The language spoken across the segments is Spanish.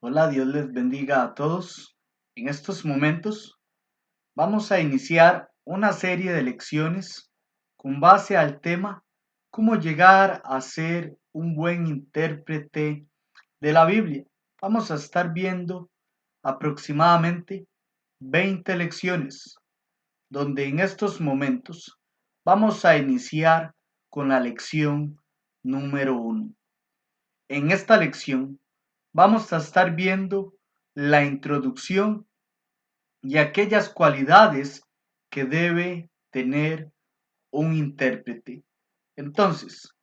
Hola, Dios les bendiga a todos. En estos momentos vamos a iniciar una serie de lecciones con base al tema cómo llegar a ser un buen intérprete de la Biblia. Vamos a estar viendo aproximadamente 20 lecciones, donde en estos momentos vamos a iniciar con la lección número 1. En esta lección vamos a estar viendo la introducción y aquellas cualidades que debe tener un intérprete. Entonces,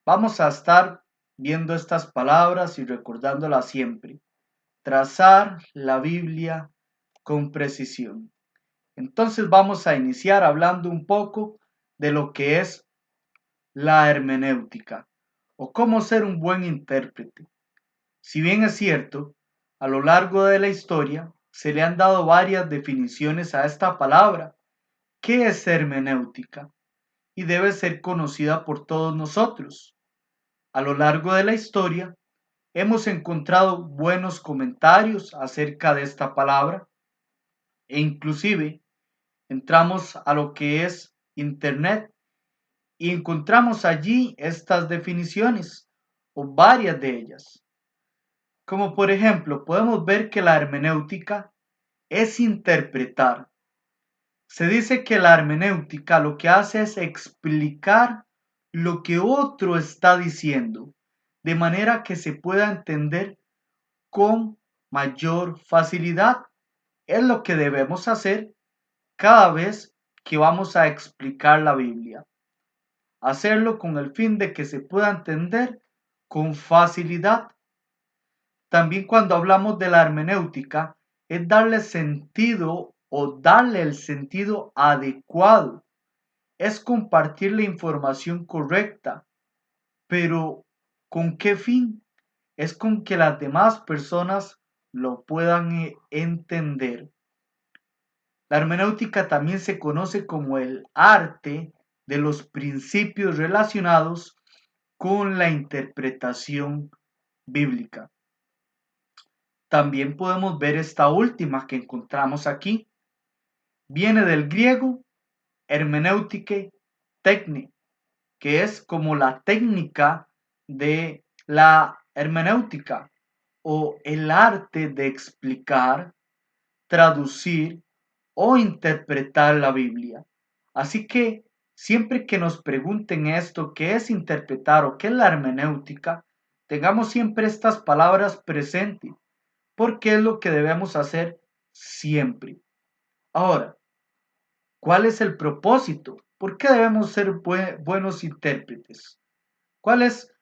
vamos a estar viendo estas palabras y recordándolas siempre. Trazar la Biblia con precisión. Entonces vamos a iniciar hablando un poco de lo que es la hermenéutica o cómo ser un buen intérprete. Si bien es cierto, a lo largo de la historia se le han dado varias definiciones a esta palabra, que es hermenéutica y debe ser conocida por todos nosotros. A lo largo de la historia hemos encontrado buenos comentarios acerca de esta palabra e inclusive entramos a lo que es Internet y encontramos allí estas definiciones o varias de ellas. Como por ejemplo, podemos ver que la hermenéutica es interpretar. Se dice que la hermenéutica lo que hace es explicar lo que otro está diciendo, de manera que se pueda entender con mayor facilidad. Es lo que debemos hacer cada vez que vamos a explicar la Biblia. Hacerlo con el fin de que se pueda entender con facilidad. También cuando hablamos de la hermenéutica, es darle sentido o darle el sentido adecuado. Es compartir la información correcta, pero ¿con qué fin? Es con que las demás personas lo puedan entender. La hermenéutica también se conoce como el arte de los principios relacionados con la interpretación bíblica. También podemos ver esta última que encontramos aquí. Viene del griego hermenéutique techne, que es como la técnica de la hermenéutica o el arte de explicar, traducir o interpretar la Biblia. Así que siempre que nos pregunten esto, ¿qué es interpretar o qué es la hermenéutica? Tengamos siempre estas palabras presentes porque es lo que debemos hacer siempre. Ahora, ¿cuál es el propósito? ¿Por qué debemos ser buenos intérpretes? ¿Cuál es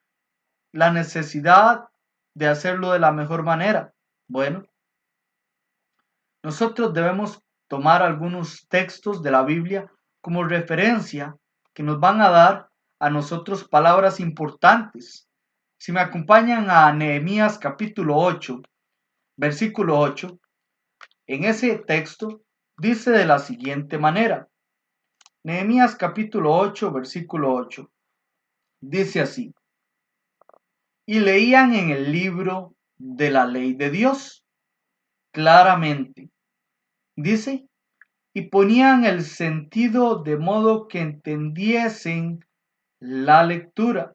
la necesidad de hacerlo de la mejor manera? Bueno, nosotros debemos tomar algunos textos de la Biblia como referencia que nos van a dar a nosotros palabras importantes. Si me acompañan a Nehemías capítulo 8, versículo 8, en ese texto dice de la siguiente manera, Nehemías capítulo 8, versículo 8, dice así, y leían en el libro de la ley de Dios, claramente, dice, y ponían el sentido de modo que entendiesen la lectura.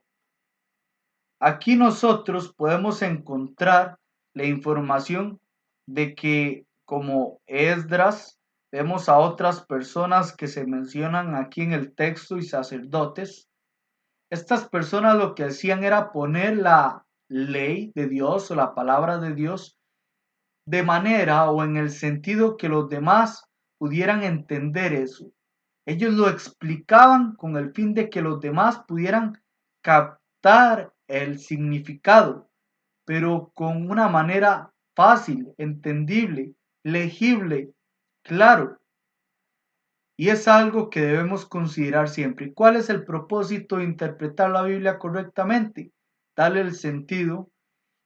Aquí nosotros podemos encontrar la información de que como Esdras, vemos a otras personas que se mencionan aquí en el texto y sacerdotes. Estas personas lo que hacían era poner la ley de Dios o la palabra de Dios de manera o en el sentido que los demás pudieran entender eso. Ellos lo explicaban con el fin de que los demás pudieran captar el significado, pero con una manera fácil, entendible, legible, claro. Y es algo que debemos considerar siempre. ¿Cuál es el propósito de interpretar la Biblia correctamente? Darle el sentido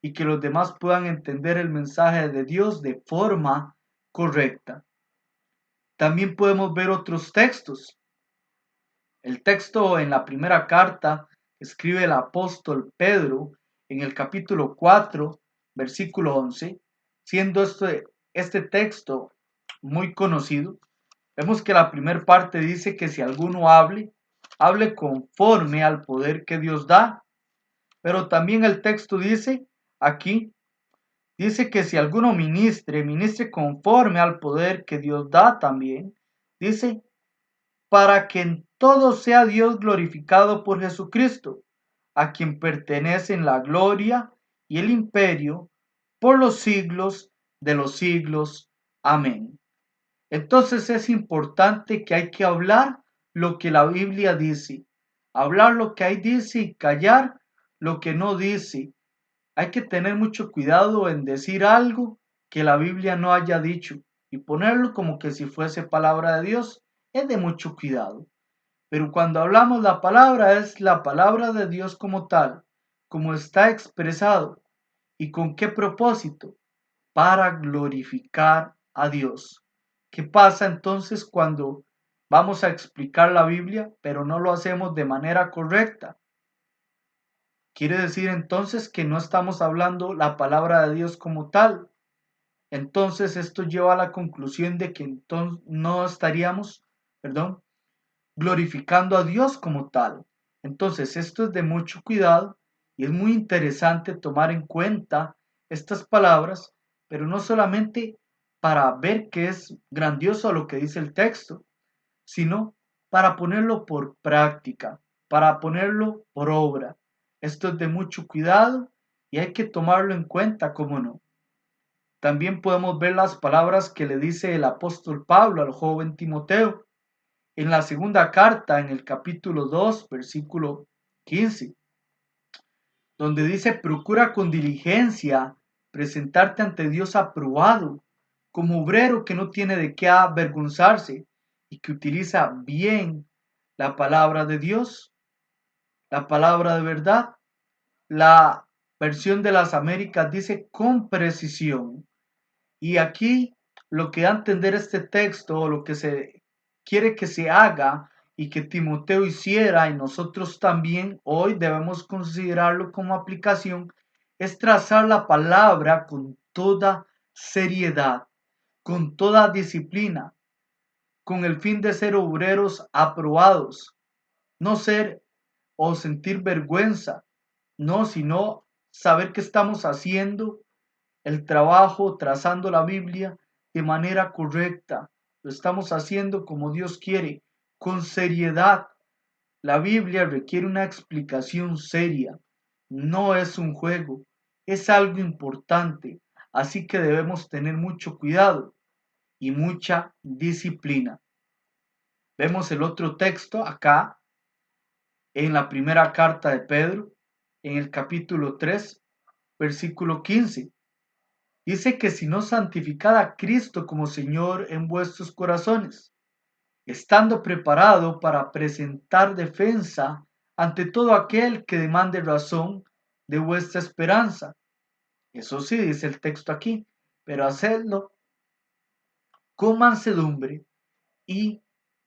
y que los demás puedan entender el mensaje de Dios de forma correcta. También podemos ver otros textos. El texto en la primera carta que escribe el apóstol Pedro en el capítulo 4, versículo 11, siendo este texto muy conocido, vemos que la primera parte dice que si alguno hable conforme al poder que Dios da, pero también el texto dice aquí, dice que si alguno ministre conforme al poder que Dios da también, dice, para que en todo sea Dios glorificado por Jesucristo, a quien pertenecen la gloria y el imperio por los siglos de los siglos. Amén. Entonces es importante que hay que hablar lo que la Biblia dice, hablar lo que ahí dice y callar lo que no dice. Hay que tener mucho cuidado en decir algo que la Biblia no haya dicho y ponerlo como que si fuese palabra de Dios. Es de mucho cuidado. Pero cuando hablamos la palabra es la palabra de Dios como tal, como está expresado. ¿Y con qué propósito? Para glorificar a Dios. ¿Qué pasa entonces cuando vamos a explicar la Biblia, pero no lo hacemos de manera correcta? Quiere decir entonces que no estamos hablando la palabra de Dios como tal. Entonces esto lleva a la conclusión de que entonces no estaríamos, perdón, glorificando a Dios como tal. Entonces esto es de mucho cuidado y es muy interesante tomar en cuenta estas palabras, pero no solamente para ver que es grandioso lo que dice el texto, sino para ponerlo por práctica, para ponerlo por obra. Esto es de mucho cuidado y hay que tomarlo en cuenta, ¿cómo no? También podemos ver las palabras que le dice el apóstol Pablo al joven Timoteo en la segunda carta, en el capítulo 2, versículo 15, donde dice, procura con diligencia presentarte ante Dios aprobado, como obrero que no tiene de qué avergonzarse y que utiliza bien la palabra de Dios, la palabra de verdad. La versión de las Américas dice con precisión. Y aquí lo que da a entender este texto, o lo que se quiere que se haga y que Timoteo hiciera y nosotros también hoy debemos considerarlo como aplicación, es trazar la palabra con toda seriedad, con toda disciplina, con el fin de ser obreros aprobados, no ser o sentir vergüenza, no, sino saber que estamos haciendo el trabajo trazando la Biblia de manera correcta. Lo estamos haciendo como Dios quiere, con seriedad. La Biblia requiere una explicación seria. No es un juego, es algo importante. Así que debemos tener mucho cuidado y mucha disciplina. Vemos el otro texto acá en la primera carta de Pedro, en el capítulo 3, versículo 15. Dice que si no santificad a Cristo como Señor en vuestros corazones, estando preparado para presentar defensa ante todo aquel que demande razón de vuestra esperanza. Eso sí, dice el texto aquí, pero hacedlo con mansedumbre y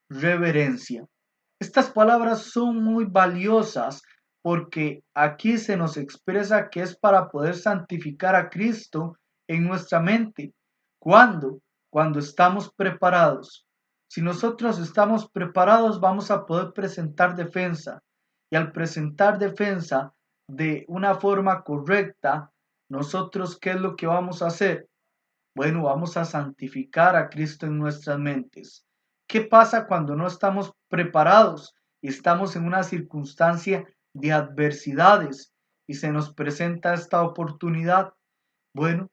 reverencia. Estas palabras son muy valiosas porque aquí se nos expresa que es para poder santificar a Cristo en nuestra mente. ¿Cuándo? Cuando estamos preparados. Si nosotros estamos preparados, vamos a poder presentar defensa. Y al presentar defensa de una forma correcta, nosotros, ¿qué es lo que vamos a hacer? Bueno, vamos a santificar a Cristo en nuestras mentes. ¿Qué pasa cuando no estamos preparados y estamos en una circunstancia de adversidades y se nos presenta esta oportunidad? Bueno,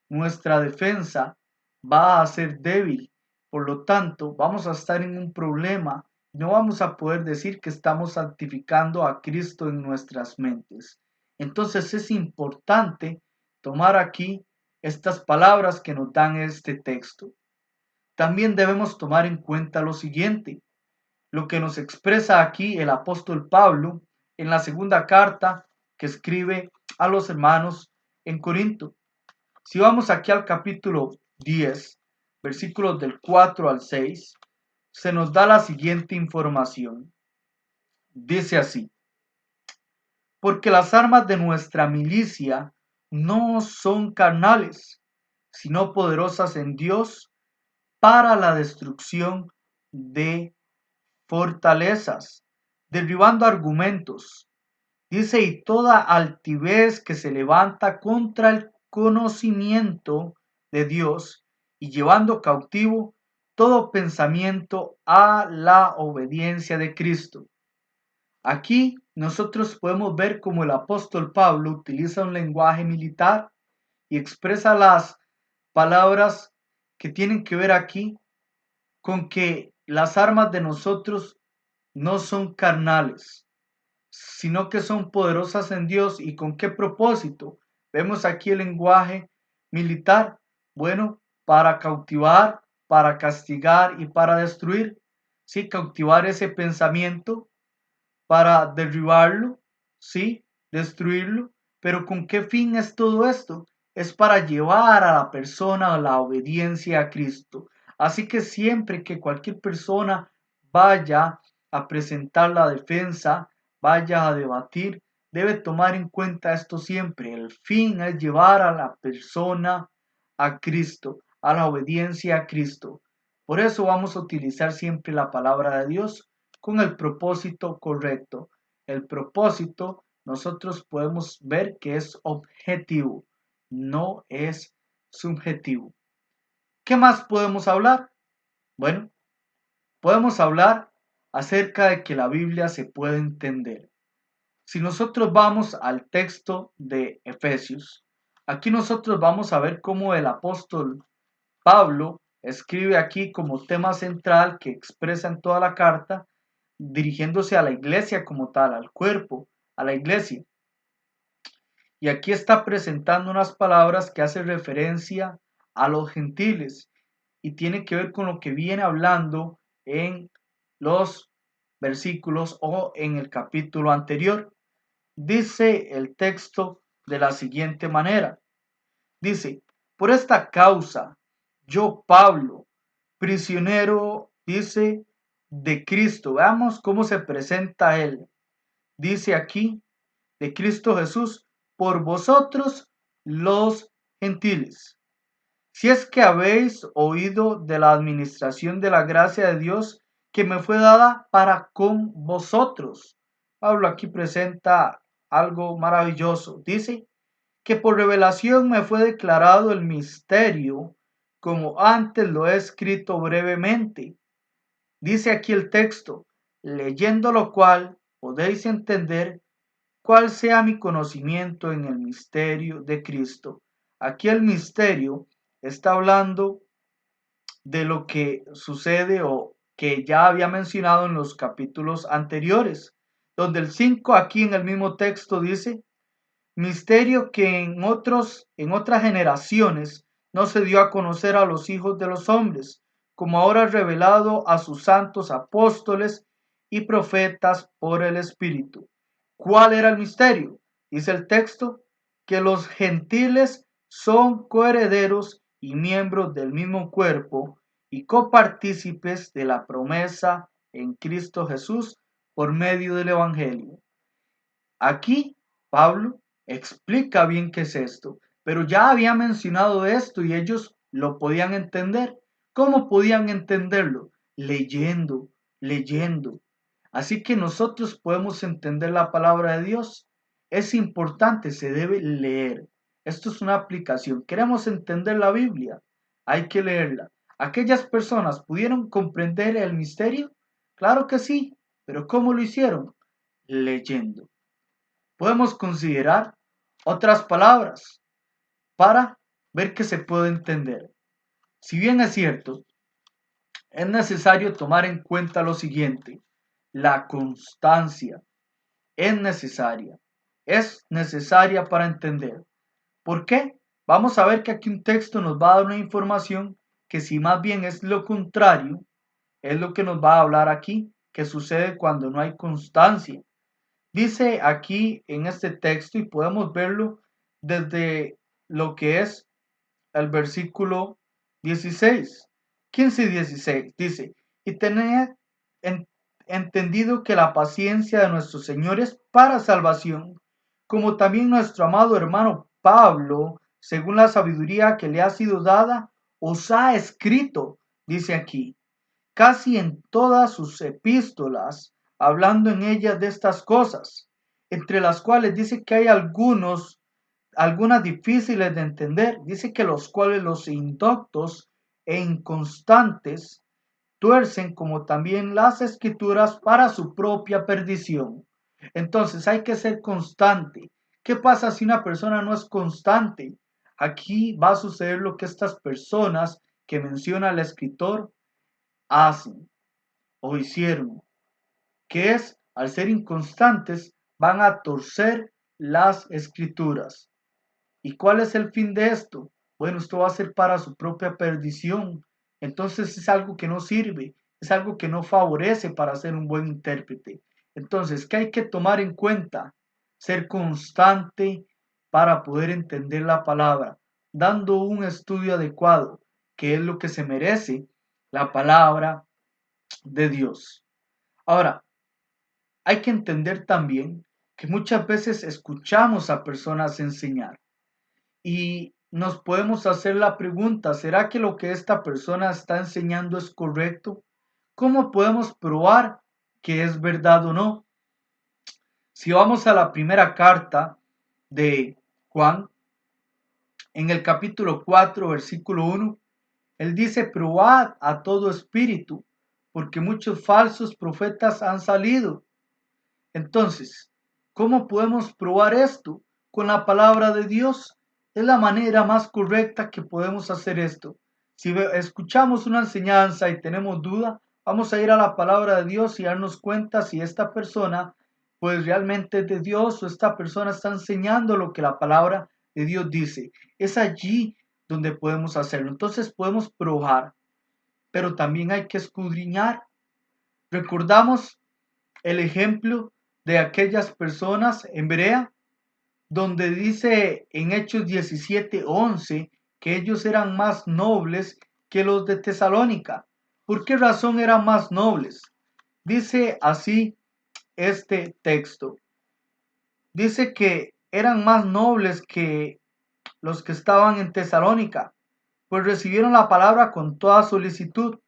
nuestra defensa va a ser débil. Por lo tanto, vamos a estar en un problema. No vamos a poder decir que estamos santificando a Cristo en nuestras mentes. Entonces es importante tomar aquí estas palabras que nos dan este texto. También debemos tomar en cuenta lo siguiente, lo que nos expresa aquí el apóstol Pablo en la segunda carta que escribe a los hermanos en Corinto. Si vamos aquí al capítulo 10, versículos del 4 al 6, se nos da la siguiente información. Dice así, porque las armas de nuestra milicia no son carnales, sino poderosas en Dios para la destrucción de fortalezas, derribando argumentos. Dice, y toda altivez que se levanta contra el conocimiento de Dios y llevando cautivo todo pensamiento a la obediencia de Cristo. Aquí nosotros podemos ver cómo el apóstol Pablo utiliza un lenguaje militar y expresa las palabras que tienen que ver aquí con que las armas de nosotros no son carnales, sino que son poderosas en Dios. ¿Y con qué propósito? Vemos aquí el lenguaje militar, bueno, para cautivar, para castigar y para destruir. Sí, cautivar ese pensamiento para derribarlo, sí, destruirlo, pero ¿con qué fin es todo esto? Es para llevar a la persona a la obediencia a Cristo. Así que siempre que cualquier persona vaya a presentar la defensa, vaya a debatir, debe tomar en cuenta esto siempre. El fin es llevar a la persona a Cristo, a la obediencia a Cristo. Por eso vamos a utilizar siempre la palabra de Dios con el propósito correcto. El propósito nosotros podemos ver que es objetivo, no es subjetivo. ¿Qué más podemos hablar? Bueno, podemos hablar acerca de que la Biblia se puede entender. Si nosotros vamos al texto de Efesios, aquí nosotros vamos a ver cómo el apóstol Pablo escribe aquí como tema central que expresa en toda la carta, dirigiéndose a la iglesia como tal, al cuerpo, a la iglesia. Y aquí está presentando unas palabras que hacen referencia a los gentiles y tiene que ver con lo que viene hablando en los versículos o en el capítulo anterior. Dice el texto de la siguiente manera. Dice, por esta causa, yo Pablo, prisionero, dice, de Cristo. Veamos cómo se presenta él. Dice aquí, de Cristo Jesús, por vosotros los gentiles. Si es que habéis oído de la administración de la gracia de Dios que me fue dada para con vosotros. Pablo aquí presenta algo maravilloso. Dice que por revelación me fue declarado el misterio, como antes lo he escrito brevemente. Dice aquí el texto, leyendo lo cual podéis entender cuál sea mi conocimiento en el misterio de Cristo. Aquí el misterio está hablando de lo que sucede o que ya había mencionado en los capítulos anteriores, donde el 5 aquí en el mismo texto dice, misterio que en otras generaciones no se dio a conocer a los hijos de los hombres, como ahora revelado a sus santos apóstoles y profetas por el Espíritu. ¿Cuál era el misterio? Dice el texto, que los gentiles son coherederos y miembros del mismo cuerpo y copartícipes de la promesa en Cristo Jesús por medio del Evangelio. Aquí Pablo explica bien qué es esto, pero ya había mencionado esto y ellos lo podían entender. ¿Cómo podían entenderlo? Leyendo, leyendo. Así que nosotros podemos entender la palabra de Dios. Es importante, se debe leer. Esto es una aplicación. ¿Queremos entender la Biblia? Hay que leerla. ¿Aquellas personas pudieron comprender el misterio? Claro que sí, pero ¿cómo lo hicieron? Leyendo. Podemos considerar otras palabras para ver que se puede entender. Si bien es cierto, es necesario tomar en cuenta lo siguiente, la constancia es necesaria para entender. ¿Por qué? Vamos a ver que aquí un texto nos va a dar una información que si más bien es lo contrario, es lo que nos va a hablar aquí, que sucede cuando no hay constancia. Dice aquí en este texto y podemos verlo desde lo que es el versículo 16, 15 y 16. Dice, y tened entendido que la paciencia de nuestros señores para salvación, como también nuestro amado hermano Pablo, según la sabiduría que le ha sido dada, os ha escrito, dice aquí, casi en todas sus epístolas, hablando en ellas de estas cosas, entre las cuales dice que hay algunas difíciles de entender, dice que los cuales los indoctos e inconstantes tuercen como también las escrituras para su propia perdición. Entonces hay que ser constante. ¿Qué pasa si una persona no es constante? Aquí va a suceder lo que estas personas que menciona el escritor hacen o hicieron, que es, al ser inconstantes, van a torcer las escrituras. ¿Y cuál es el fin de esto? Bueno, esto va a ser para su propia perdición. Entonces es algo que no sirve, es algo que no favorece para ser un buen intérprete. Entonces, ¿qué hay que tomar en cuenta? Ser constante para poder entender la palabra, dando un estudio adecuado, que es lo que se merece la palabra de Dios. Ahora, hay que entender también que muchas veces escuchamos a personas enseñar y nos podemos hacer la pregunta, ¿será que lo que esta persona está enseñando es correcto? ¿Cómo podemos probar que es verdad o no? Si vamos a la primera carta de Juan, en el capítulo 4, versículo 1, él dice, probad a todo espíritu, porque muchos falsos profetas han salido. Entonces, ¿cómo podemos probar esto? Con la palabra de Dios. Es la manera más correcta que podemos hacer esto. Si escuchamos una enseñanza y tenemos duda, vamos a ir a la palabra de Dios y darnos cuenta si esta persona pues realmente es de Dios o esta persona está enseñando lo que la palabra de Dios dice. Es allí donde podemos hacerlo. Entonces podemos probar, pero también hay que escudriñar. Recordamos el ejemplo de aquellas personas en Berea, donde dice en Hechos 17:11 que ellos eran más nobles que los de Tesalónica. ¿Por qué razón eran más nobles? Dice así este texto. Dice que eran más nobles que los que estaban en Tesalónica, pues recibieron la palabra con toda solicitud,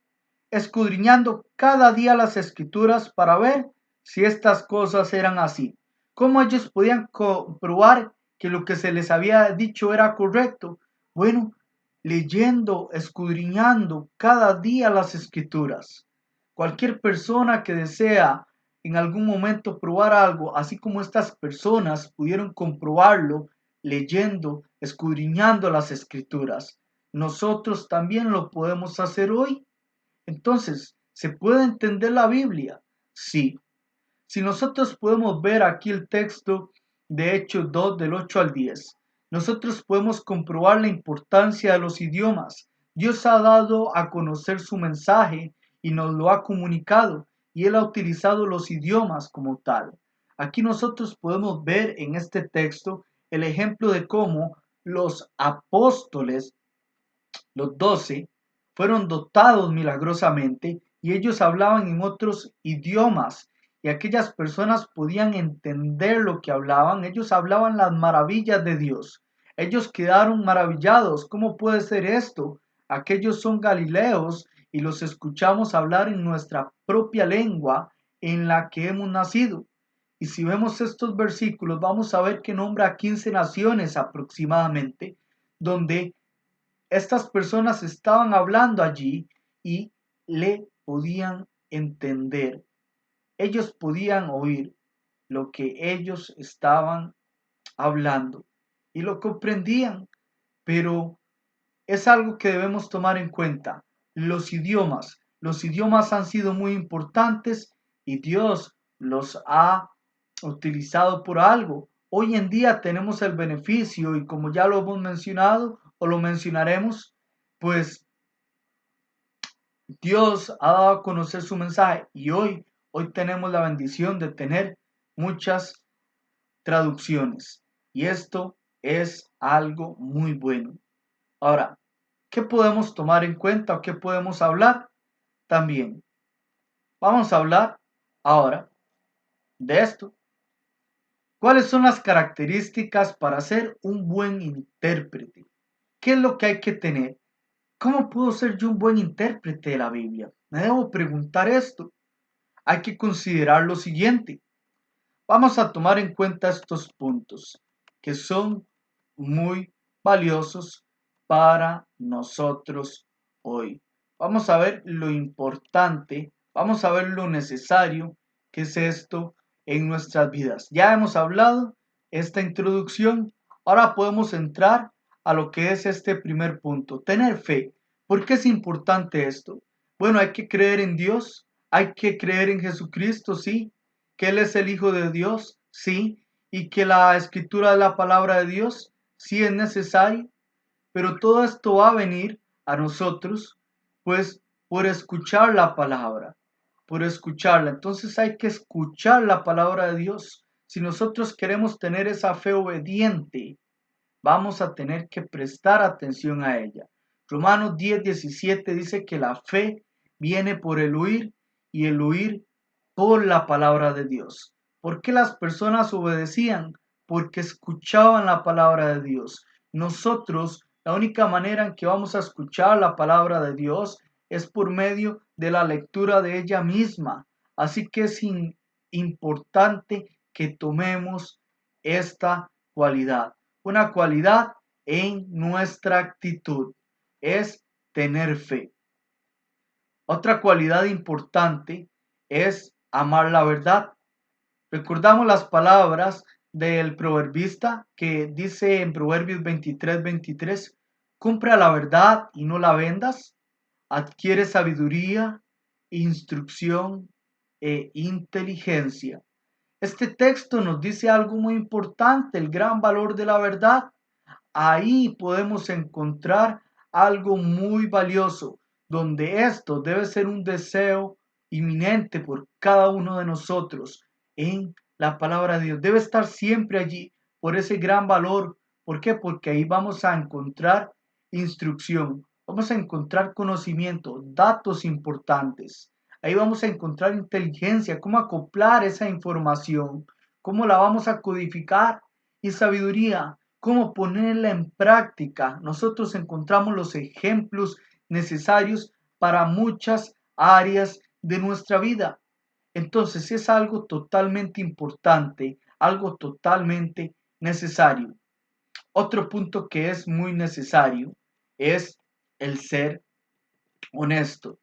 escudriñando cada día las escrituras para ver si estas cosas eran así. ¿Cómo ellos podían comprobar que lo que se les había dicho era correcto? Bueno, leyendo, escudriñando cada día las escrituras. Cualquier persona que desea en algún momento probar algo, así como estas personas pudieron comprobarlo leyendo, escudriñando las escrituras, nosotros también lo podemos hacer hoy. Entonces, ¿se puede entender la Biblia? Sí. Si nosotros podemos ver aquí el texto de Hechos 2 del 8 al 10, nosotros podemos comprobar la importancia de los idiomas. Dios ha dado a conocer su mensaje y nos lo ha comunicado y Él ha utilizado los idiomas como tal. Aquí nosotros podemos ver en este texto el ejemplo de cómo los apóstoles, los 12, fueron dotados milagrosamente y ellos hablaban en otros idiomas y aquellas personas podían entender lo que hablaban. Ellos hablaban las maravillas de Dios. Ellos quedaron maravillados. ¿Cómo puede ser esto? Aquellos son galileos y los escuchamos hablar en nuestra propia lengua en la que hemos nacido. Y si vemos estos versículos, vamos a ver que nombra 15 naciones aproximadamente, donde estas personas estaban hablando allí y le podían entender. Ellos podían oír lo que ellos estaban hablando y lo comprendían, pero es algo que debemos tomar en cuenta. Los idiomas han sido muy importantes y Dios los ha utilizado por algo. Hoy en día tenemos el beneficio y como ya lo hemos mencionado o lo mencionaremos, pues Dios ha dado a conocer su mensaje y hoy tenemos la bendición de tener muchas traducciones y esto es algo muy bueno. Ahora, ¿qué podemos tomar en cuenta o qué podemos hablar? También vamos a hablar ahora de esto. ¿Cuáles son las características para ser un buen intérprete? ¿Qué es lo que hay que tener? ¿Cómo puedo ser yo un buen intérprete de la Biblia? Me debo preguntar esto. Hay que considerar lo siguiente. Vamos a tomar en cuenta estos puntos que son muy valiosos para nosotros hoy. Vamos a ver lo importante, vamos a ver lo necesario que es esto en nuestras vidas. Ya hemos hablado esta introducción, ahora podemos entrar a lo que es este primer punto, tener fe. ¿Por qué es importante esto? Bueno, hay que creer en Dios, hay que creer en Jesucristo, sí, que Él es el Hijo de Dios, sí, y que la escritura es la palabra de Dios, sí es necesario, pero todo esto va a venir a nosotros, pues, por escuchar la palabra, por escucharla. Entonces hay que escuchar la palabra de Dios. Si nosotros queremos tener esa fe obediente, vamos a tener que prestar atención a ella. Romanos 10:17 dice que la fe viene por el oír y el oír por la palabra de Dios. ¿Por qué las personas obedecían? Porque escuchaban la palabra de Dios. Nosotros, la única manera en que vamos a escuchar la palabra de Dios es por medio de la lectura de ella misma. Así que es importante que tomemos esta cualidad. Una cualidad en nuestra actitud es tener fe. Otra cualidad importante es amar la verdad. Recordamos las palabras del proverbista que dice en Proverbios 23:23, compra la verdad y no la vendas, adquiere sabiduría, instrucción e inteligencia. Este texto nos dice algo muy importante, el gran valor de la verdad. Ahí podemos encontrar algo muy valioso, donde esto debe ser un deseo inminente por cada uno de nosotros en la palabra de Dios. Debe estar siempre allí por ese gran valor. ¿Por qué? Porque ahí vamos a encontrar instrucción, vamos a encontrar conocimiento, datos importantes. Ahí vamos a encontrar inteligencia, cómo acoplar esa información, cómo la vamos a codificar y sabiduría, cómo ponerla en práctica. Nosotros encontramos los ejemplos necesarios para muchas áreas de nuestra vida. Entonces es algo totalmente importante, algo totalmente necesario. Otro punto que es muy necesario es el ser honesto.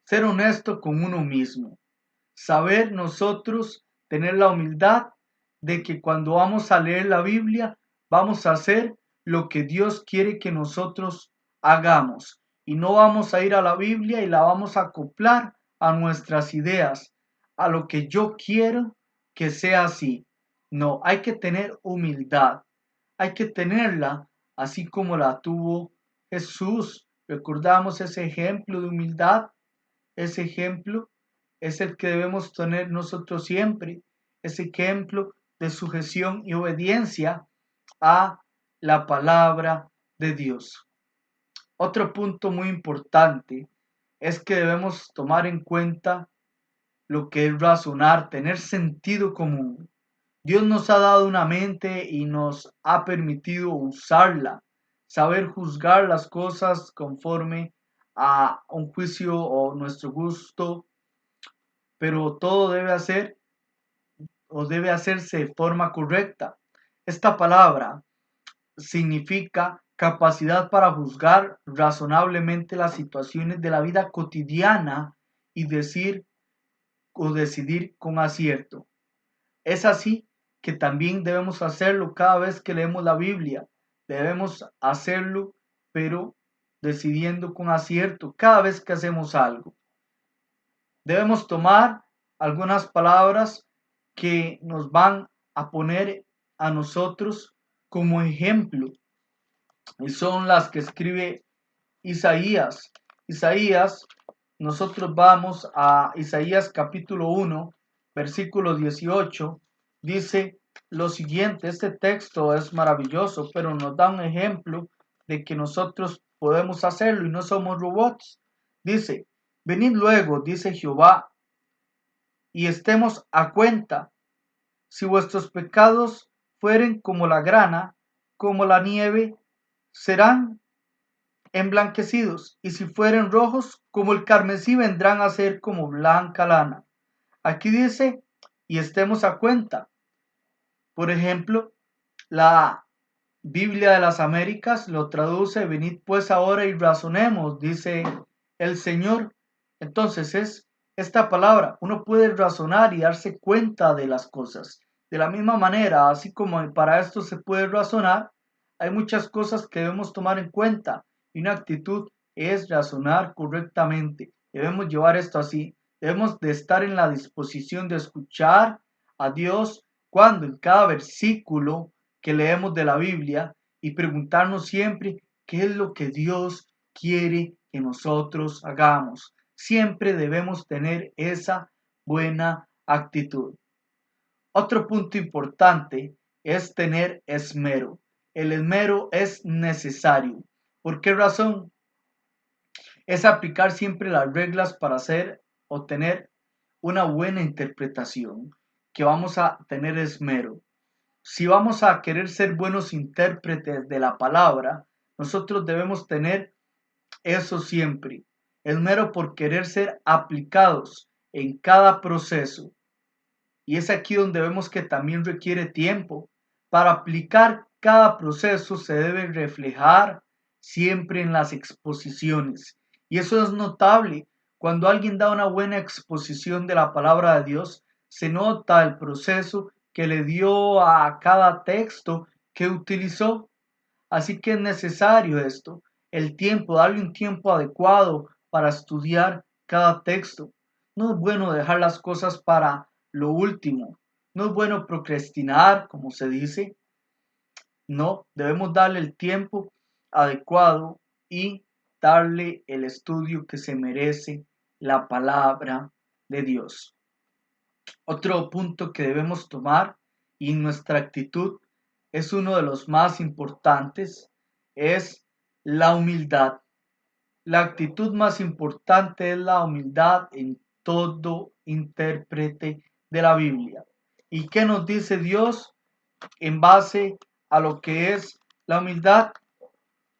Ser honesto con uno mismo. Saber nosotros tener la humildad de que cuando vamos a leer la Biblia, vamos a hacer lo que Dios quiere que nosotros hagamos. Y no vamos a ir a la Biblia y la vamos a acoplar a nuestras ideas, a lo que yo quiero que sea así. No, hay que tener humildad. Hay que tenerla así como la tuvo Jesús. Recordamos ese ejemplo de humildad, ese ejemplo es el que debemos tener nosotros siempre, ese ejemplo de sujeción y obediencia a la palabra de Dios. Otro punto muy importante es que debemos tomar en cuenta lo que es razonar, tener sentido común. Dios nos ha dado una mente y nos ha permitido usarla, saber juzgar las cosas conforme a un juicio o nuestro gusto, pero todo debe hacerse de forma correcta. Esta palabra significa capacidad para juzgar razonablemente las situaciones de la vida cotidiana y decir o decidir con acierto. Es así que también debemos hacerlo cada vez que leemos la Biblia. Debemos hacerlo, pero decidiendo con acierto cada vez que hacemos algo. Debemos tomar algunas palabras que nos van a poner a nosotros como ejemplo y son las que escribe Isaías. Isaías, nosotros vamos a Isaías capítulo 1, versículo 18, dice lo siguiente, este texto es maravilloso, pero nos da un ejemplo de que nosotros podemos hacerlo y no somos robots. Dice, venid luego, dice Jehová, y estemos a cuenta. Si vuestros pecados fueren como la grana, como la nieve, serán emblanquecidos, y si fueren rojos como el carmesí, vendrán a ser como blanca lana. Aquí dice, y estemos a cuenta. Por ejemplo, la Biblia de las Américas lo traduce, venid pues ahora y razonemos, dice el Señor. Entonces es esta palabra, uno puede razonar y darse cuenta de las cosas. De la misma manera, así como para esto se puede razonar, hay muchas cosas que debemos tomar en cuenta y una actitud es razonar correctamente. Debemos llevar esto así, debemos de estar en la disposición de escuchar a Dios cuando en cada versículo que leemos de la Biblia y preguntarnos siempre qué es lo que Dios quiere que nosotros hagamos. Siempre debemos tener esa buena actitud. Otro punto importante es tener esmero. El esmero es necesario. ¿Por qué razón? Es aplicar siempre las reglas para hacer o tener una buena interpretación, que vamos a tener esmero. Si vamos a querer ser buenos intérpretes de la palabra, nosotros debemos tener eso siempre. Esmero por querer ser aplicados en cada proceso. Y es aquí donde vemos que también requiere tiempo. Para aplicar cada proceso se debe reflejar siempre en las exposiciones. Y eso es notable. Cuando alguien da una buena exposición de la palabra de Dios, se nota el proceso que le dio a cada texto que utilizó. Así que es necesario esto, el tiempo, darle un tiempo adecuado para estudiar cada texto. No es bueno dejar las cosas para lo último. No es bueno procrastinar, como se dice. No, debemos darle el tiempo adecuado y darle el estudio que se merece la palabra de Dios. Otro punto que debemos tomar y nuestra actitud es uno de los más importantes, es la humildad. La actitud más importante es la humildad en todo intérprete de la Biblia. ¿Y qué nos dice Dios en base a lo que es la humildad?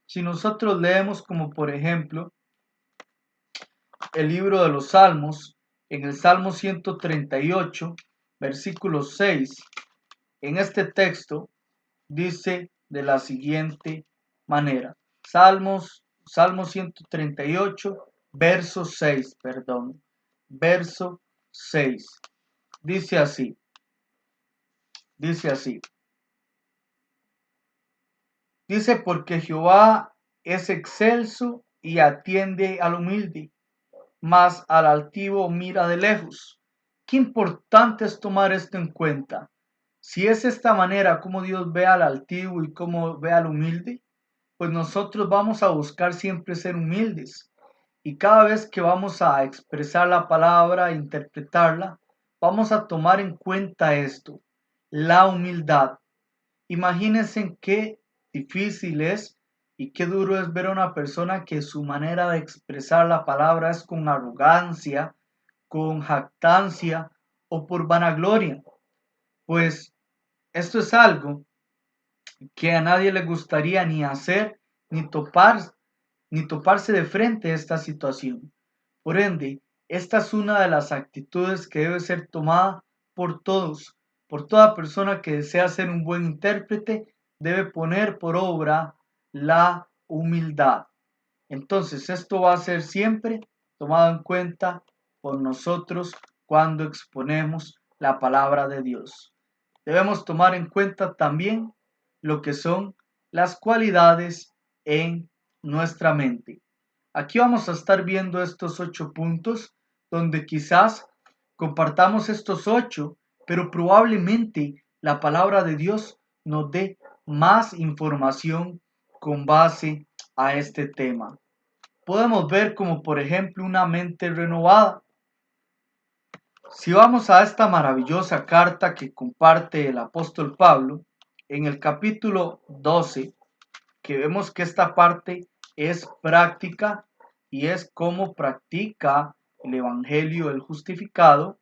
Si nosotros leemos como por ejemplo el libro de los Salmos, en el Salmo 138, versículo 6, en este texto dice de la siguiente manera. Salmo 138, verso 6, perdón. Verso 6. Dice así. Dice así. Dice, porque Jehová es excelso y atiende al humilde, mas al altivo mira de lejos. Qué importante es tomar esto en cuenta. Si es esta manera como Dios ve al altivo y como ve al humilde, pues nosotros vamos a buscar siempre ser humildes. Y cada vez que vamos a expresar la palabra e interpretarla, vamos a tomar en cuenta esto, la humildad. Imagínense qué difícil es y qué duro es ver a una persona que su manera de expresar la palabra es con arrogancia, con jactancia o por vanagloria. Pues esto es algo que a nadie le gustaría ni hacer ni topar, ni toparse de frente a esta situación. Por ende, esta es una de las actitudes que debe ser tomada por todos, por toda persona que desea ser un buen intérprete, debe poner por obra la humildad. Entonces, esto va a ser siempre tomado en cuenta por nosotros cuando exponemos la palabra de Dios. Debemos tomar en cuenta también lo que son las cualidades en nuestra mente. Aquí vamos a estar viendo estos 8 puntos donde quizás compartamos estos 8, pero probablemente la palabra de Dios nos dé más información con base a este tema. Podemos ver como por ejemplo una mente renovada. Si vamos a esta maravillosa carta que comparte el apóstol Pablo, en el capítulo 12, que vemos que esta parte es práctica y es cómo practica el Evangelio el justificado,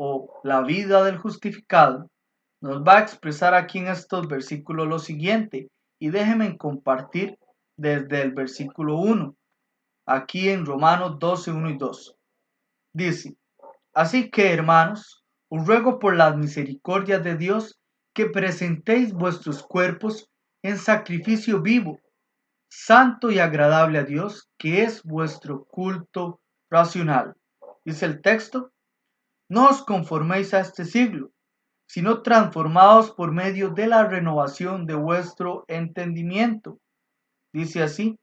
o la vida del justificado, nos va a expresar aquí en estos versículos lo siguiente. Y déjenme compartir desde el versículo 1, aquí en Romanos 12, 1 y 2. Dice: así que, hermanos, os ruego por las misericordias de Dios que presentéis vuestros cuerpos en sacrificio vivo, santo y agradable a Dios, que es vuestro culto racional. Dice el texto: no os conforméis a este siglo, sino transformados por medio de la renovación de vuestro entendimiento. Dice así: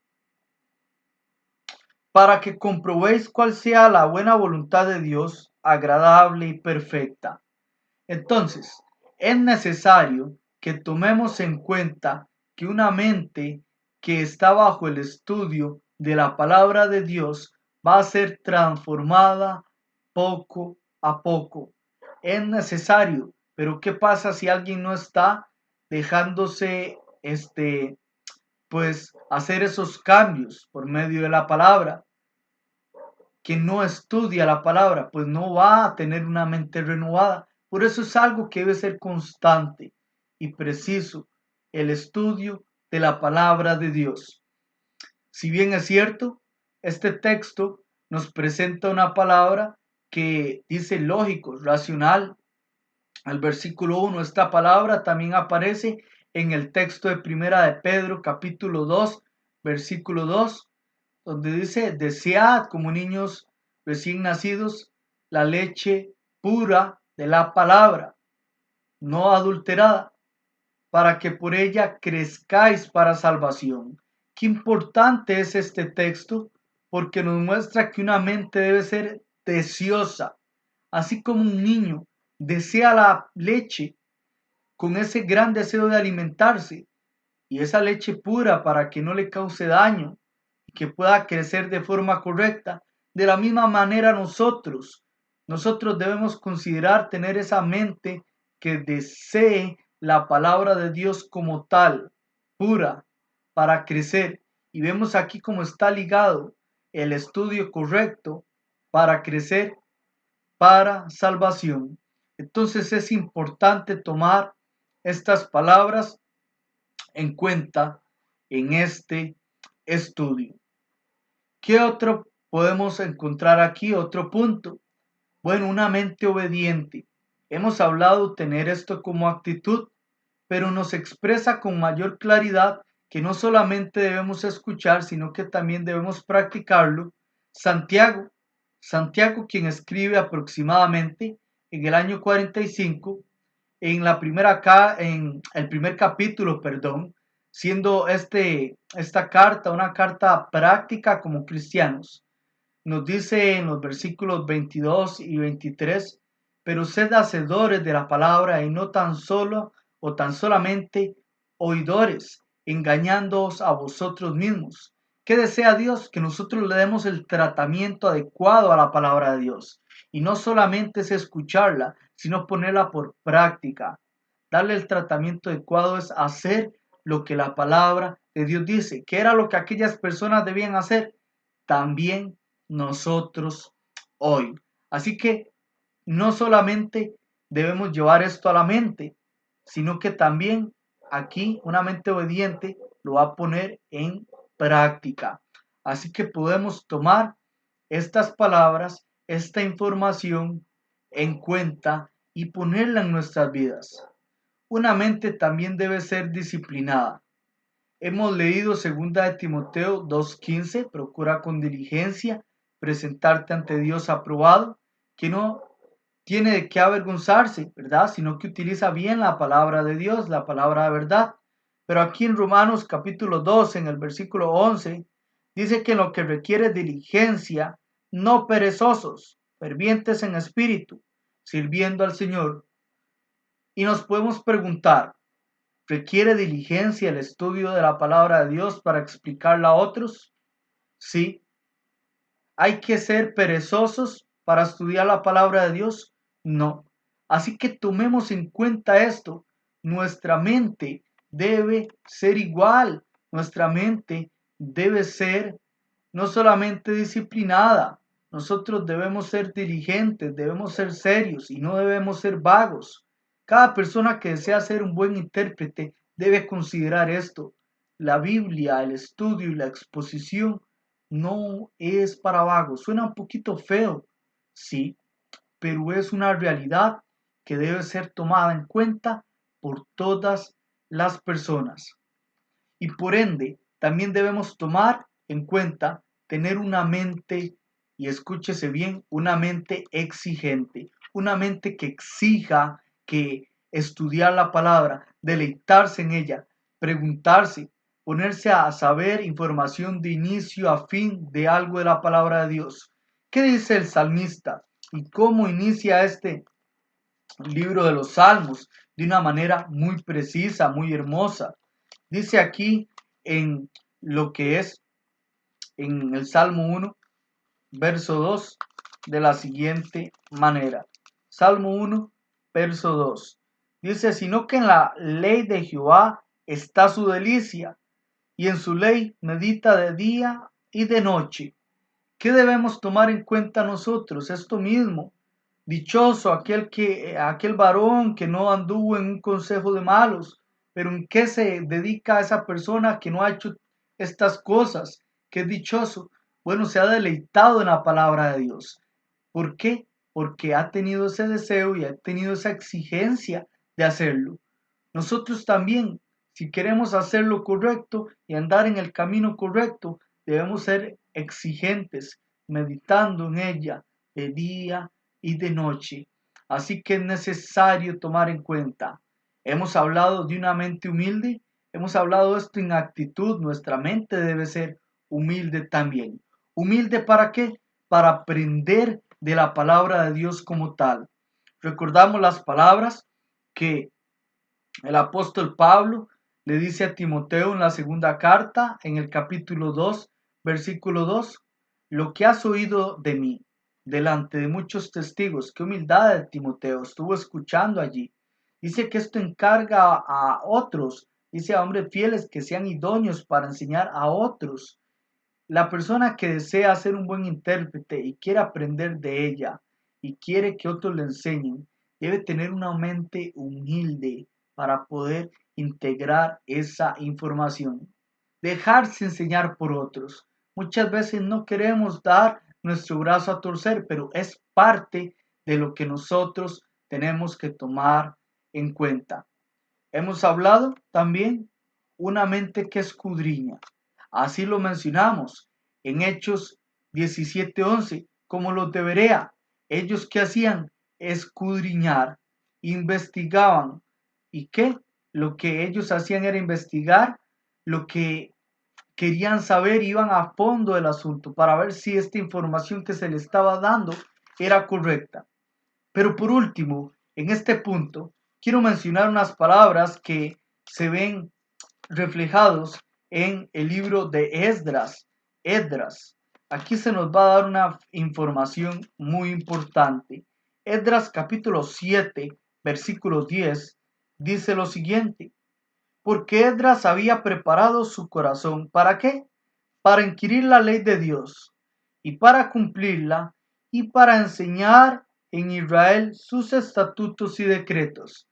para que comprobéis cuál sea la buena voluntad de Dios, agradable y perfecta. Entonces, es necesario que tomemos en cuenta que una mente que está bajo el estudio de la palabra de Dios va a ser transformada poco a poco. Es necesario, pero ¿qué pasa si alguien no está dejándose pues hacer esos cambios por medio de la palabra? Que no estudia la palabra, pues no va a tener una mente renovada. Por eso es algo que debe ser constante y preciso, el estudio de la palabra de Dios. Si bien es cierto, este texto nos presenta una palabra que dice lógico, racional. Al versículo 1, esta palabra también aparece en el texto de Primera de Pedro, capítulo 2, versículo 2, donde dice: desead como niños recién nacidos la leche pura de la palabra, no adulterada, para que por ella crezcáis para salvación. Qué importante es este texto, porque nos muestra que una mente debe ser deseosa, así como un niño desea la leche con ese gran deseo de alimentarse, y esa leche pura para que no le cause daño y que pueda crecer de forma correcta. De la misma manera nosotros debemos considerar tener esa mente que desee la palabra de Dios como tal, pura, para crecer. Y vemos aquí cómo está ligado el estudio correcto para crecer, para salvación. Entonces es importante tomar estas palabras en cuenta en este estudio. ¿Qué otro podemos encontrar aquí? Otro punto. Bueno, una mente obediente. Hemos hablado de tener esto como actitud, pero nos expresa con mayor claridad que no solamente debemos escuchar, sino que también debemos practicarlo. Santiago, quien escribe aproximadamente en el año 45, en el primer capítulo, perdón, siendo esta carta una carta práctica como cristianos. Nos dice en los versículos 22 y 23: pero sed hacedores de la palabra y no tan solo o tan solamente oidores, engañándoos a vosotros mismos. ¿Qué desea Dios? Que nosotros le demos el tratamiento adecuado a la palabra de Dios. Y no solamente es escucharla, sino ponerla por práctica. Darle el tratamiento adecuado es hacer lo que la palabra de Dios dice. ¿Qué era lo que aquellas personas debían hacer? También nosotros hoy. Así que no solamente debemos llevar esto a la mente, sino que también aquí una mente obediente lo va a poner en práctica. Así que podemos tomar estas palabras, esta información en cuenta y ponerla en nuestras vidas. Una mente también debe ser disciplinada. Hemos leído 2 de Timoteo 2:15: procura con diligencia presentarte ante Dios aprobado, que no tiene de qué avergonzarse, ¿verdad? Sino que utiliza bien la palabra de Dios, la palabra de verdad. Pero aquí en Romanos capítulo 12, en el versículo 11, dice que en lo que requiere diligencia, no perezosos, fervientes en espíritu, sirviendo al Señor. Y nos podemos preguntar: ¿requiere diligencia el estudio de la palabra de Dios para explicarla a otros? Sí. ¿Hay que ser perezosos para estudiar la palabra de Dios? No. Así que tomemos en cuenta esto. Nuestra mente debe ser igual. Nuestra mente debe ser no solamente disciplinada, Nosotros debemos ser diligentes, debemos ser serios y no debemos ser vagos. Cada persona que desea ser un buen intérprete debe considerar esto. La Biblia, el estudio y la exposición no es para vagos. Suena un poquito feo, sí, pero es una realidad que debe ser tomada en cuenta por todas las personas. Y por ende, también debemos tomar en cuenta tener una mente, y escúchese bien, una mente exigente, una mente que exija que estudiar la palabra, deleitarse en ella, preguntarse, ponerse a saber información de inicio a fin de algo de la palabra de Dios. ¿Qué dice el salmista? ¿Y cómo inicia este libro de los Salmos? De una manera muy precisa, muy hermosa. Dice aquí en lo que es en el Salmo 1, verso 2, de la siguiente manera. Salmo 1, verso 2. Dice, sino que en la ley de Jehová está su delicia, y en su ley medita de día y de noche. ¿Qué debemos tomar en cuenta nosotros? Esto mismo. Dichoso aquel varón que no anduvo en un consejo de malos, pero en qué se dedica esa persona que no ha hecho estas cosas. Qué dichoso. Bueno, se ha deleitado en la palabra de Dios. ¿Por qué? Porque ha tenido ese deseo y ha tenido esa exigencia de hacerlo. Nosotros también, si queremos hacer lo correcto y andar en el camino correcto, debemos ser exigentes, meditando en ella de día y de noche. Así que es necesario tomar en cuenta. Hemos hablado de una mente humilde, hemos hablado de esto en actitud, nuestra mente debe ser humilde también. ¿Humilde para qué? Para aprender de la palabra de Dios como tal. Recordamos las palabras que el apóstol Pablo le dice a Timoteo en la segunda carta, en el capítulo 2, versículo 2, lo que has oído de mí, delante de muchos testigos, qué humildad de Timoteo, estuvo escuchando allí. Dice que esto encarga a otros, dice a hombres fieles que sean idóneos para enseñar a otros. La persona que desea ser un buen intérprete y quiere aprender de ella y quiere que otros le enseñen, debe tener una mente humilde para poder integrar esa información. Dejarse enseñar por otros. Muchas veces no queremos dar nuestro brazo a torcer, pero es parte de lo que nosotros tenemos que tomar en cuenta. Hemos hablado también una mente que escudriña. Así lo mencionamos en Hechos 17:11, como los de Berea. Ellos que hacían escudriñar, investigaban. ¿Y qué? Lo que ellos hacían era investigar lo que querían saber, iban a fondo del asunto para ver si esta información que se le estaba dando era correcta. Pero por último, en este punto, quiero mencionar unas palabras que se ven reflejados en el libro de Esdras. Esdras. Aquí se nos va a dar una información muy importante. Esdras capítulo 7, versículo 10, dice lo siguiente. Porque Esdras había preparado su corazón. ¿Para qué? Para inquirir la ley de Dios y para cumplirla y para enseñar en Israel sus estatutos y decretos.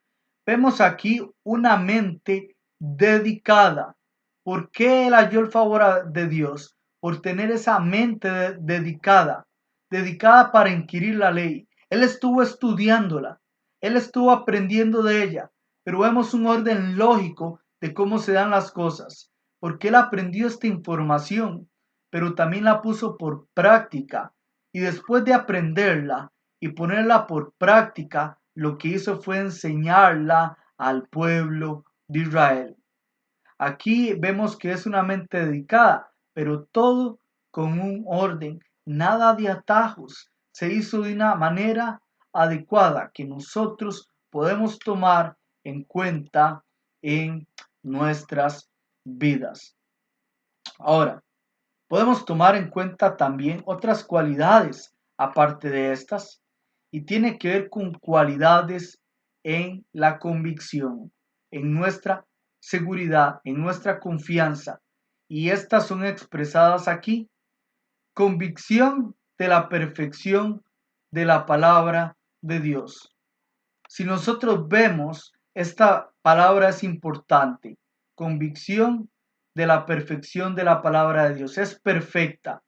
Vemos aquí una mente dedicada. ¿Por qué él halló el favor de Dios? Por tener esa mente dedicada, dedicada para inquirir la ley. Él estuvo estudiándola, él estuvo aprendiendo de ella, pero vemos un orden lógico de cómo se dan las cosas, porque él aprendió esta información, pero también la puso por práctica, y después de aprenderla y ponerla por práctica, lo que hizo fue enseñarla al pueblo de Israel. Aquí vemos que es una mente dedicada, pero todo con un orden, nada de atajos. Se hizo de una manera adecuada que nosotros podemos tomar en cuenta en nuestras vidas. Ahora, podemos tomar en cuenta también otras cualidades aparte de estas y tiene que ver con cualidades en la convicción, en nuestra seguridad, en nuestra confianza. Y estas son expresadas aquí. Convicción de la perfección de la palabra de Dios. Si nosotros vemos, esta palabra es importante. Convicción de la perfección de la palabra de Dios. Es perfecta,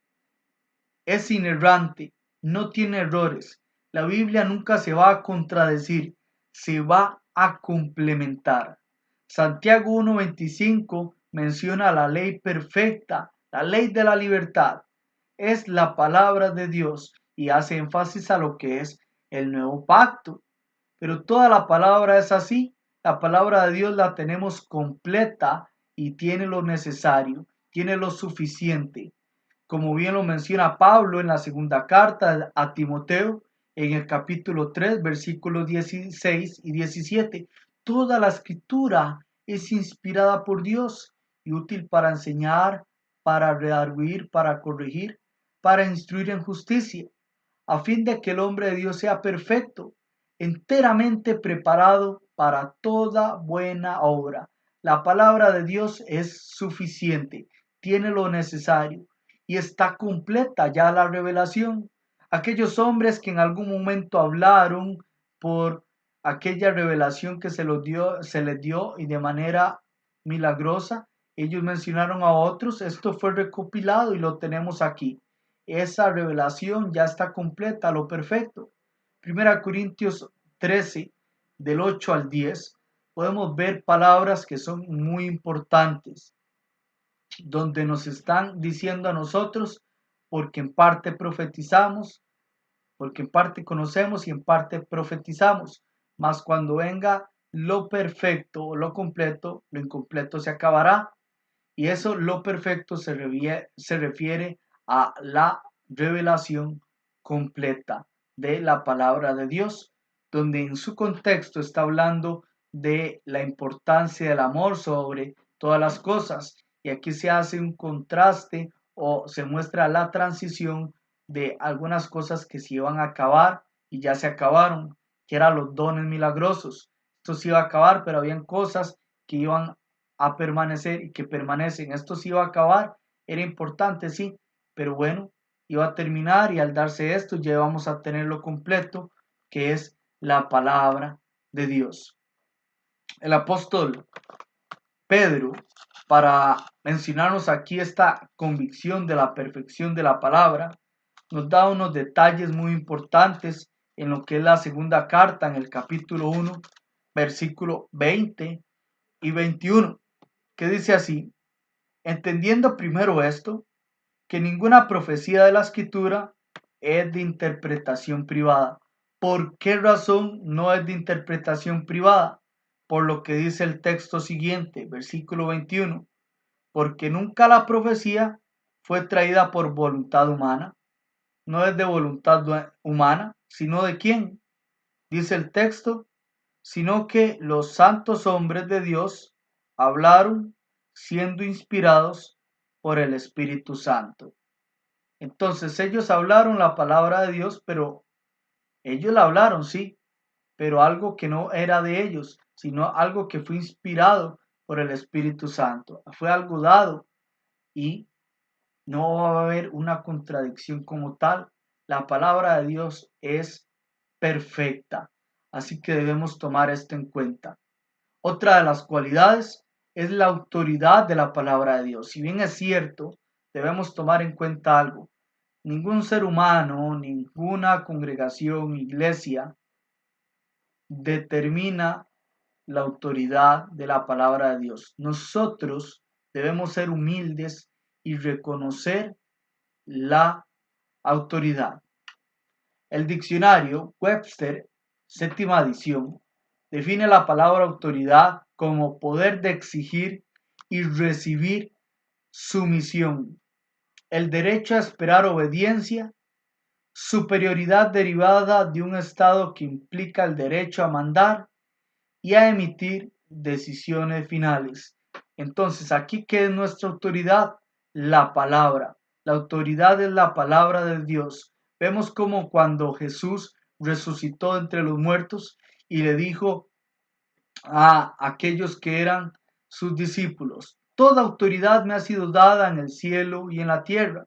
es inerrante, no tiene errores. La Biblia nunca se va a contradecir, se va a complementar. Santiago 1:25 menciona la ley perfecta, la ley de la libertad. Es la palabra de Dios y hace énfasis a lo que es el nuevo pacto. Pero toda la palabra es así. La palabra de Dios la tenemos completa y tiene lo necesario, tiene lo suficiente. Como bien lo menciona Pablo en la segunda carta a Timoteo, en el capítulo 3, versículos 16 y 17. Toda la escritura es inspirada por Dios y útil para enseñar, para redarguir, para corregir, para instruir en justicia, a fin de que el hombre de Dios sea perfecto, enteramente preparado para toda buena obra. La palabra de Dios es suficiente, tiene lo necesario y está completa ya la revelación. Aquellos hombres que en algún momento hablaron por aquella revelación que se les dio y de manera milagrosa, ellos mencionaron a otros, esto fue recopilado y lo tenemos aquí. Esa revelación ya está completa, lo perfecto. Primera Corintios 13, del 8 al 10, podemos ver palabras que son muy importantes, donde nos están diciendo a nosotros, porque en parte profetizamos, porque en parte conocemos y en parte profetizamos, mas cuando venga lo perfecto o lo completo, lo incompleto se acabará. Y eso, lo perfecto, se refiere a la revelación completa de la palabra de Dios, donde en su contexto está hablando de la importancia del amor sobre todas las cosas. Y aquí se hace un contraste o se muestra la transición de algunas cosas que se iban a acabar y ya se acabaron, que eran los dones milagrosos. Esto se iba a acabar, pero habían cosas que iban a permanecer y que permanecen. Esto se iba a acabar, era importante, sí, pero bueno, iba a terminar y al darse esto ya vamos a tenerlo completo, que es la palabra de Dios. El apóstol Pedro, para mencionarnos aquí esta convicción de la perfección de la palabra, nos da unos detalles muy importantes en lo que es la segunda carta, en el capítulo 1, versículo 20 y 21, que dice así: entendiendo primero esto, que ninguna profecía de la escritura es de interpretación privada. ¿Por qué razón no es de interpretación privada? Por lo que dice el texto siguiente, versículo 21, porque nunca la profecía fue traída por voluntad humana, no es de voluntad humana, sino de quién, dice el texto, sino que los santos hombres de Dios hablaron siendo inspirados por el Espíritu Santo. Entonces ellos hablaron la palabra de Dios, pero ellos la hablaron, sí, pero algo que no era de ellos, sino algo que fue inspirado por el Espíritu Santo. Fue algo dado y no va a haber una contradicción como tal. La palabra de Dios es perfecta, así que debemos tomar esto en cuenta. Otra de las cualidades es la autoridad de la palabra de Dios. Si bien es cierto, debemos tomar en cuenta algo. Ningún ser humano, ninguna congregación, iglesia, determina la autoridad de la palabra de Dios. Nosotros debemos ser humildes y reconocer la autoridad. El diccionario Webster, séptima edición, define la palabra autoridad como poder de exigir y recibir sumisión, el derecho a esperar obediencia, superioridad derivada de un estado que implica el derecho a mandar y a emitir decisiones finales. Entonces, aquí, ¿qué es nuestra autoridad? La palabra. La autoridad es la palabra de Dios. Vemos como cuando Jesús resucitó entre los muertos y le dijo a aquellos que eran sus discípulos: toda autoridad me ha sido dada en el cielo y en la tierra.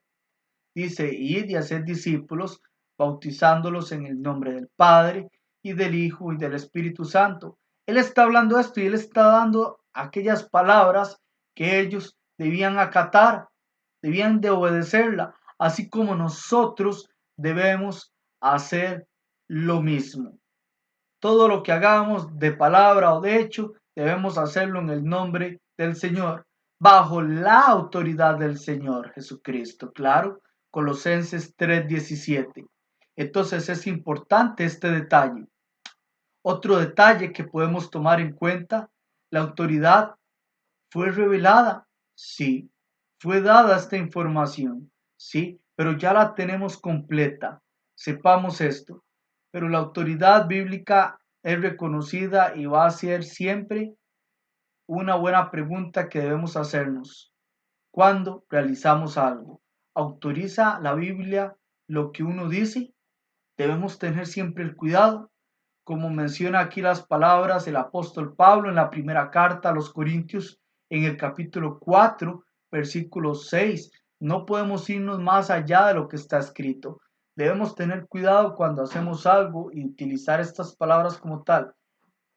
Dice, id y haced discípulos, bautizándolos en el nombre del Padre y del Hijo y del Espíritu Santo. Él está hablando esto y él está dando aquellas palabras que ellos debían acatar, debían de obedecerla, así como nosotros debemos hacer lo mismo. Todo lo que hagamos de palabra o de hecho, debemos hacerlo en el nombre del Señor, bajo la autoridad del Señor Jesucristo. Claro, Colosenses 3:17. Entonces es importante este detalle. Otro detalle que podemos tomar en cuenta, la autoridad fue revelada, sí, fue dada esta información, sí, pero ya la tenemos completa. Sepamos esto. Pero la autoridad bíblica es reconocida y va a ser siempre una buena pregunta que debemos hacernos. ¿Cuándo realizamos algo? ¿Autoriza la Biblia lo que uno dice? Debemos tener siempre el cuidado, como menciona aquí las palabras del apóstol Pablo en la primera carta a los Corintios, en el capítulo 4, versículo 6. No podemos irnos más allá de lo que está escrito. Debemos tener cuidado cuando hacemos algo y utilizar estas palabras como tal.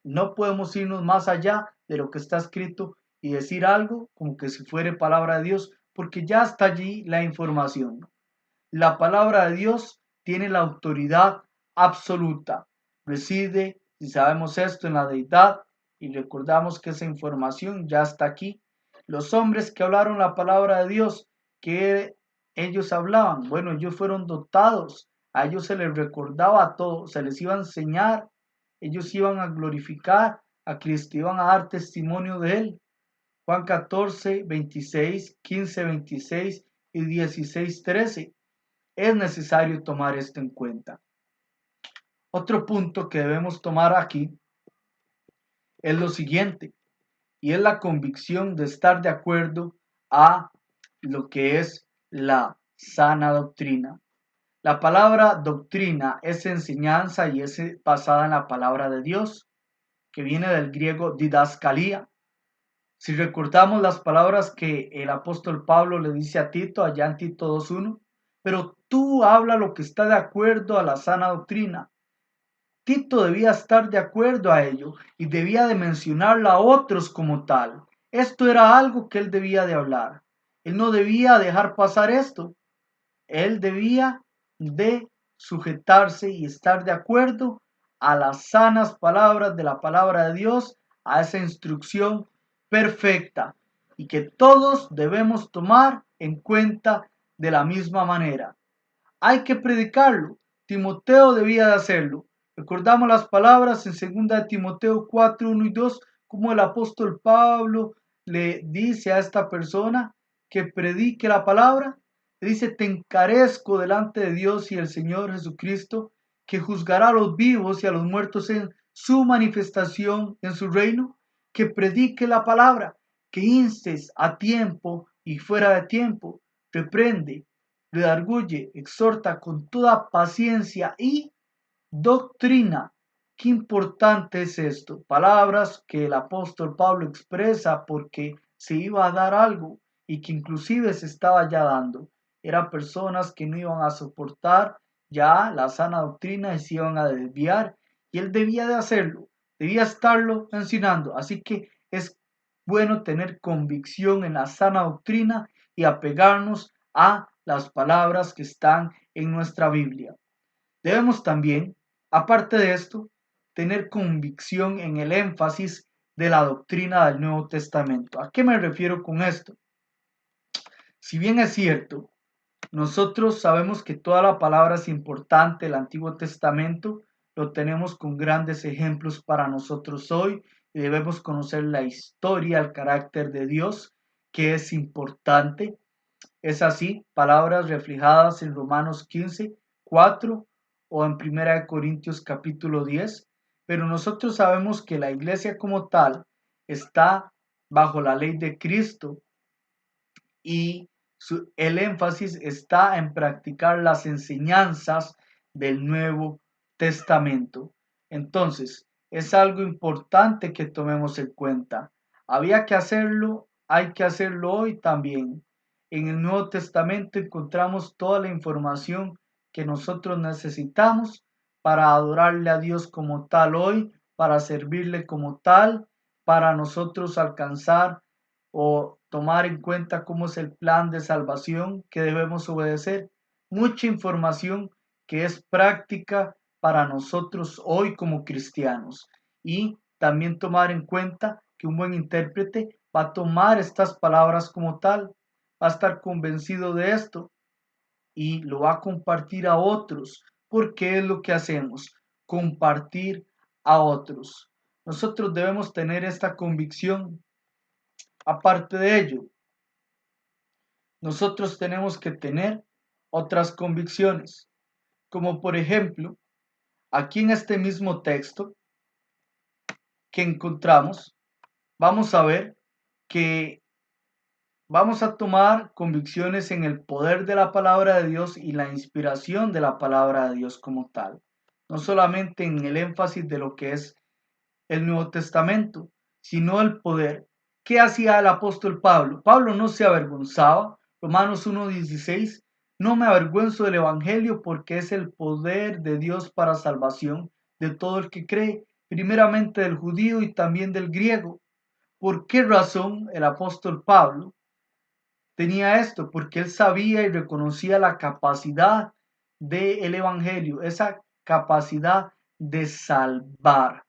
No podemos irnos más allá de lo que está escrito y decir algo como que si fuera palabra de Dios, porque ya está allí la información. La palabra de Dios tiene la autoridad absoluta. Reside, si sabemos esto, en la deidad y recordamos que esa información ya está aquí. Los hombres que hablaron la palabra de Dios, que ellos hablaban, bueno, ellos fueron dotados, a ellos se les recordaba todo, se les iba a enseñar, ellos iban a glorificar a Cristo, iban a dar testimonio de Él. Juan 14, 26, 15, 26 y 16, 13. Es necesario tomar esto en cuenta. Otro punto que debemos tomar aquí es lo siguiente, y es la convicción de estar de acuerdo a lo que es la sana doctrina. La palabra doctrina es enseñanza y es basada en la palabra de Dios, que viene del griego didascalía. Si recordamos las palabras que el apóstol Pablo le dice a Tito, allá en Tito 2:1, pero tú habla lo que está de acuerdo a la sana doctrina. Tito debía estar de acuerdo a ello y debía de mencionarla a otros como tal. Esto era algo que él debía de hablar. Él no debía dejar pasar esto. Él debía de sujetarse y estar de acuerdo a las sanas palabras de la palabra de Dios, a esa instrucción perfecta y que todos debemos tomar en cuenta de la misma manera. Hay que predicarlo. Timoteo debía de hacerlo. Recordamos las palabras en 2 de Timoteo 4, 1 y 2, como el apóstol Pablo le dice a esta persona que predique la palabra. Le dice, te encarezco delante de Dios y el Señor Jesucristo, que juzgará a los vivos y a los muertos en su manifestación en su reino, que predique la palabra, que instes a tiempo y fuera de tiempo, reprende, redarguye, exhorta con toda paciencia y doctrina. Qué importante es esto. Palabras que el apóstol Pablo expresa porque se iba a dar algo y que inclusive se estaba ya dando. Eran personas que no iban a soportar ya la sana doctrina y se iban a desviar y él debía de hacerlo, debía estarlo enseñando. Así que es bueno tener convicción en la sana doctrina y apegarnos a las palabras que están en nuestra Biblia. Debemos también, aparte de esto, tener convicción en el énfasis de la doctrina del Nuevo Testamento. ¿A qué me refiero con esto? Si bien es cierto, nosotros sabemos que toda la palabra es importante, el Antiguo Testamento lo tenemos con grandes ejemplos para nosotros hoy y debemos conocer la historia, el carácter de Dios, que es importante. Es así, palabras reflejadas en Romanos 15, 4 o en 1 Corintios capítulo 10, pero nosotros sabemos que la iglesia como tal está bajo la ley de Cristo y el énfasis está en practicar las enseñanzas del Nuevo Testamento. Entonces, es algo importante que tomemos en cuenta. Había que hacerlo, hay que hacerlo hoy también. En el Nuevo Testamento encontramos toda la información que nosotros necesitamos para adorarle a Dios como tal hoy, para servirle como tal, para nosotros alcanzar o tomar en cuenta cómo es el plan de salvación que debemos obedecer. Mucha información que es práctica para nosotros hoy como cristianos. Y también tomar en cuenta que un buen intérprete va a tomar estas palabras como tal, va a estar convencido de esto y lo va a compartir a otros, porque es lo que hacemos, compartir a otros. Nosotros debemos tener esta convicción. Aparte de ello, nosotros tenemos que tener otras convicciones, como por ejemplo, aquí en este mismo texto que encontramos, vamos a ver que vamos a tomar convicciones en el poder de la palabra de Dios y la inspiración de la palabra de Dios como tal, no solamente en el énfasis de lo que es el Nuevo Testamento, sino el poder. ¿Qué hacía el apóstol Pablo? Pablo no se avergonzaba. Romanos 1:16, no me avergüenzo del Evangelio porque es el poder de Dios para salvación de todo el que cree, primeramente del judío y también del griego. ¿Por qué razón el apóstol Pablo tenía esto? Porque él sabía y reconocía la capacidad del Evangelio, esa capacidad de salvar,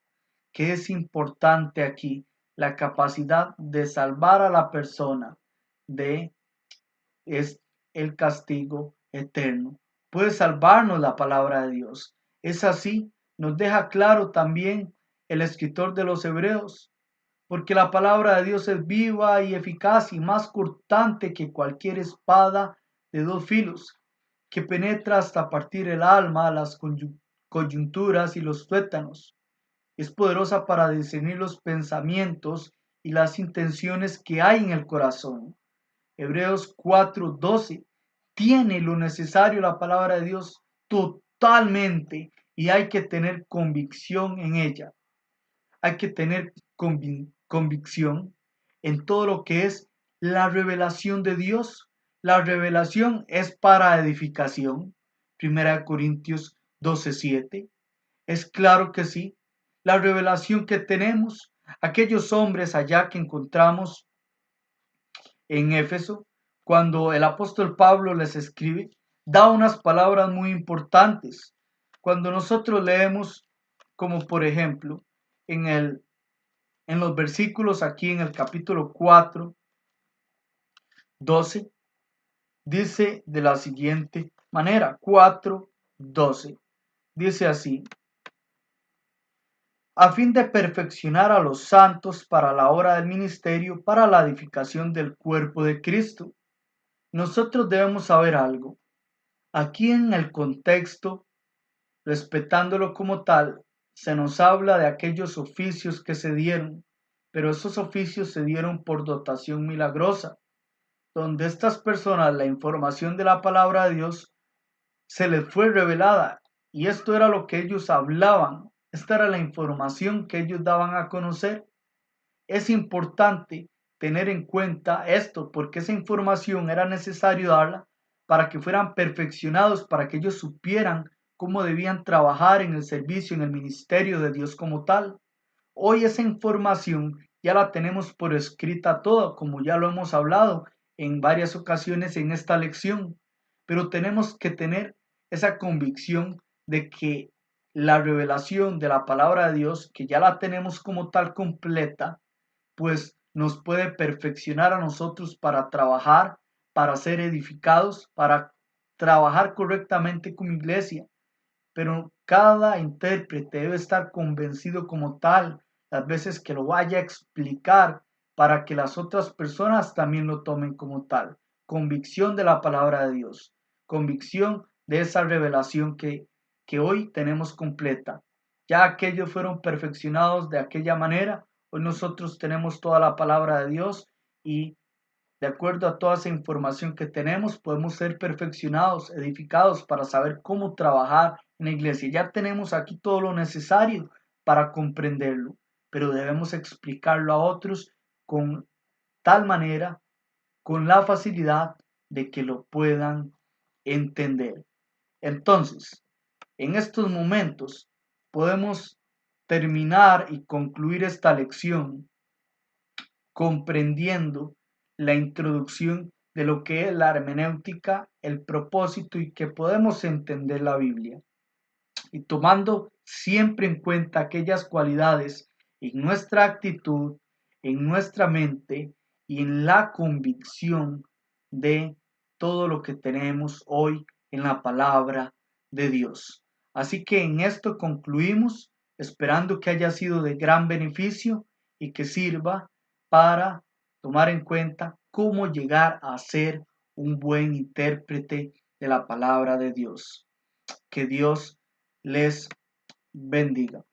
que es importante aquí, la capacidad de salvar a la persona de es el castigo eterno. Puede salvarnos la palabra de Dios. Es así, nos deja claro también el escritor de los Hebreos, porque la palabra de Dios es viva y eficaz y más cortante que cualquier espada de dos filos, que penetra hasta partir el alma, las coyunturas y los tuétanos. Es poderosa para discernir los pensamientos y las intenciones que hay en el corazón. Hebreos 4:12 tiene lo necesario la palabra de Dios totalmente y hay que tener convicción en ella. Hay que tener convicción en todo lo que es la revelación de Dios. La revelación es para edificación. Primera Corintios 12:7. Es claro que sí. La revelación que tenemos, aquellos hombres allá que encontramos en Éfeso, cuando el apóstol Pablo les escribe, da unas palabras muy importantes. Cuando nosotros leemos, como por ejemplo, en los versículos aquí en el capítulo 4, 12, dice de la siguiente manera, 4:12, dice así: a fin de perfeccionar a los santos para la obra del ministerio, para la edificación del cuerpo de Cristo. Nosotros debemos saber algo. Aquí en el contexto, respetándolo como tal, se nos habla de aquellos oficios que se dieron, pero esos oficios se dieron por dotación milagrosa, donde estas personas la información de la palabra de Dios se les fue revelada y esto era lo que ellos hablaban, esta era la información que ellos daban a conocer. Es importante tener en cuenta esto porque esa información era necesario darla para que fueran perfeccionados, para que ellos supieran cómo debían trabajar en el servicio, en el ministerio de Dios como tal. Hoy esa información ya la tenemos por escrita toda, como ya lo hemos hablado en varias ocasiones en esta lección, pero tenemos que tener esa convicción de que la revelación de la palabra de Dios, que ya la tenemos como tal completa, pues nos puede perfeccionar a nosotros para trabajar, para ser edificados, para trabajar correctamente como iglesia. Pero cada intérprete debe estar convencido como tal, las veces que lo vaya a explicar, para que las otras personas también lo tomen como tal. Convicción de la palabra de Dios, convicción de esa revelación que hoy tenemos completa. Ya aquellos fueron perfeccionados de aquella manera, hoy nosotros tenemos toda la palabra de Dios y de acuerdo a toda esa información que tenemos, podemos ser perfeccionados, edificados para saber cómo trabajar en la iglesia. Ya tenemos aquí todo lo necesario para comprenderlo, pero debemos explicarlo a otros con tal manera, con la facilidad de que lo puedan entender. Entonces, en estos momentos podemos terminar y concluir esta lección comprendiendo la introducción de lo que es la hermenéutica, el propósito y que podemos entender la Biblia, y tomando siempre en cuenta aquellas cualidades en nuestra actitud, en nuestra mente y en la convicción de todo lo que tenemos hoy en la palabra de Dios. Así que en esto concluimos, esperando que haya sido de gran beneficio y que sirva para tomar en cuenta cómo llegar a ser un buen intérprete de la palabra de Dios. Que Dios les bendiga.